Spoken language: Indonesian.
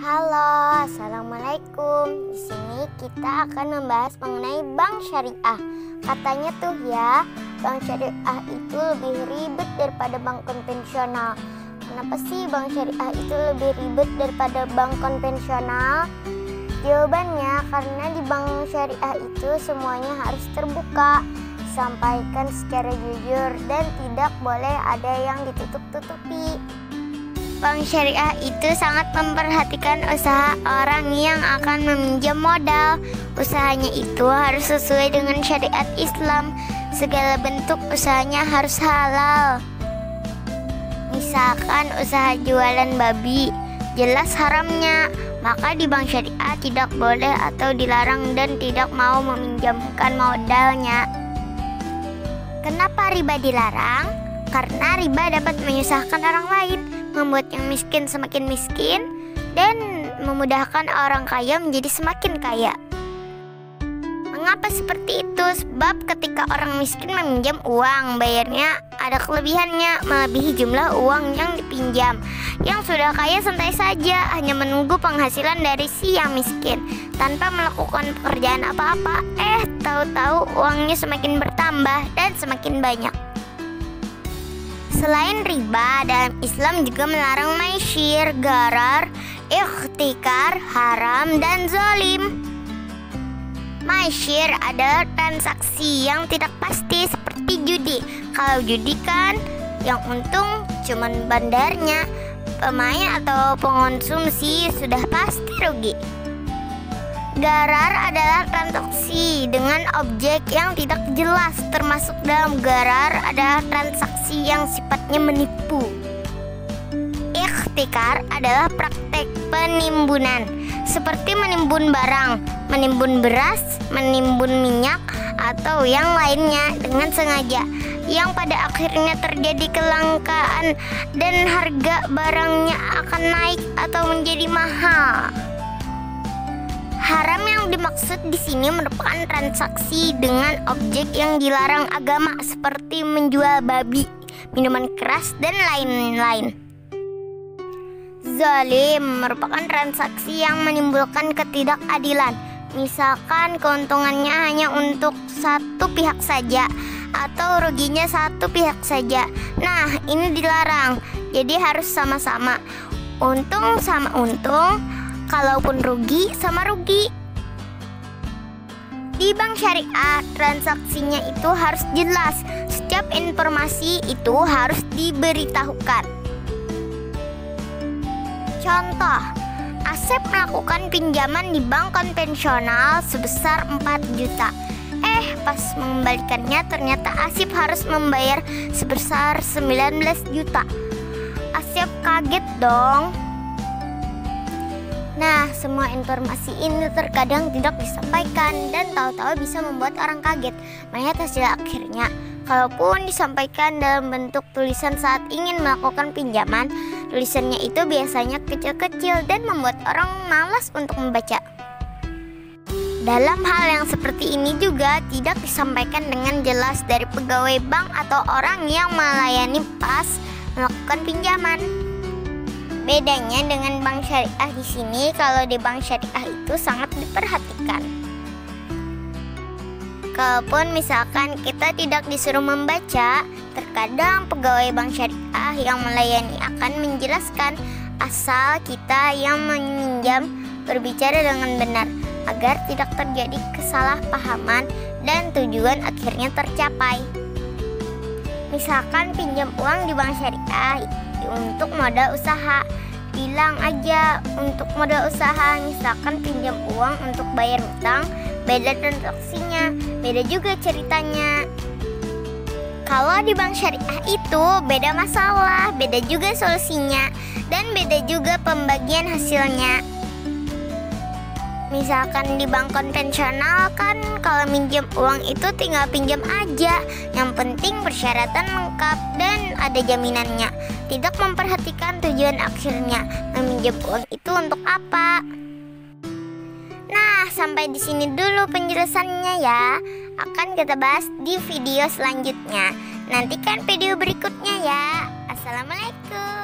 Halo, assalamualaikum. Di sini kita akan membahas mengenai bank syariah. Katanya tuh ya, bank syariah itu lebih ribet daripada bank konvensional. Kenapa sih bank syariah itu lebih ribet daripada bank konvensional? Jawabannya karena di bank syariah itu semuanya harus terbuka, disampaikan secara jujur dan tidak boleh ada yang ditutup-tutupi. Bank syariah itu sangat memperhatikan usaha orang yang akan meminjam modal. Usahanya itu harus sesuai dengan syariat Islam. Segala bentuk usahanya harus halal. Misalkan usaha jualan babi, jelas haramnya. Maka di bank syariah tidak boleh atau dilarang dan tidak mau meminjamkan modalnya. Kenapa riba dilarang? Karena riba dapat menyusahkan orang lain, membuat yang miskin semakin miskin, dan memudahkan orang kaya menjadi semakin kaya. Mengapa seperti itu? Sebab ketika orang miskin meminjam uang, bayarnya ada kelebihannya, melebihi jumlah uang yang dipinjam. Yang sudah kaya santai saja, hanya menunggu penghasilan dari si yang miskin, tanpa melakukan pekerjaan apa-apa. Tahu-tahu uangnya semakin bertambah dan semakin banyak. Selain riba, dalam Islam juga melarang maisyir, gharar, ikhtikar, haram, dan zalim. Maisyir adalah transaksi yang tidak pasti seperti judi. Kalau judi kan yang untung cuman bandarnya, pemain atau pengonsumsi sudah pasti rugi. Gharar adalah transaksi dengan objek yang tidak jelas, termasuk dalam gharar adalah transaksi yang sifatnya menipu. Ikhtikar adalah praktek penimbunan, seperti menimbun barang, menimbun beras, menimbun minyak, atau yang lainnya dengan sengaja, yang pada akhirnya terjadi kelangkaan dan harga barangnya akan naik atau menjadi mahal. Haram yang dimaksud di sini merupakan transaksi dengan objek yang dilarang agama, seperti menjual babi, minuman keras, dan lain-lain. Zalim merupakan transaksi yang menimbulkan ketidakadilan. Misalkan keuntungannya hanya untuk satu pihak saja atau ruginya satu pihak saja. Nah, ini dilarang. Jadi harus sama-sama. Untung sama untung, kalaupun rugi sama rugi. Di bank syariah, transaksinya itu harus jelas. Setiap informasi itu harus diberitahukan. Contoh, Asep melakukan pinjaman di bank konvensional sebesar 4 juta. Pas mengembalikannya ternyata Asep harus membayar sebesar 19 juta. Asep kaget dong. Nah, semua informasi ini terkadang tidak disampaikan dan tahu-tahu bisa membuat orang kaget melihat hasil akhirnya. Kalaupun disampaikan dalam bentuk tulisan saat ingin melakukan pinjaman, tulisannya itu biasanya kecil-kecil dan membuat orang malas untuk membaca. Dalam hal yang seperti ini juga tidak disampaikan dengan jelas dari pegawai bank atau orang yang melayani pas melakukan pinjaman. Bedanya dengan bank syariah di sini, kalau di bank syariah itu sangat diperhatikan. Kalaupun misalkan kita tidak disuruh membaca, terkadang pegawai bank syariah yang melayani akan menjelaskan, asal kita yang meminjam berbicara dengan benar, agar tidak terjadi kesalahpahaman dan tujuan akhirnya tercapai. Misalkan pinjam uang di bank syariah untuk modal usaha, bilang aja untuk modal usaha. Misalkan pinjam uang untuk bayar hutang, beda transaksinya, beda juga ceritanya. Kalau di bank syariah itu beda masalah, beda juga solusinya, dan beda juga pembagian hasilnya. Misalkan di bank konvensional kan kalau minjem uang itu tinggal pinjam aja, yang penting persyaratan lengkap dan ada jaminannya. Tidak memperhatikan tujuan akhirnya, meminjam uang itu untuk apa. Nah, sampai di sini dulu penjelasannya ya. Akan kita bahas di video selanjutnya. Nantikan video berikutnya ya. Assalamualaikum.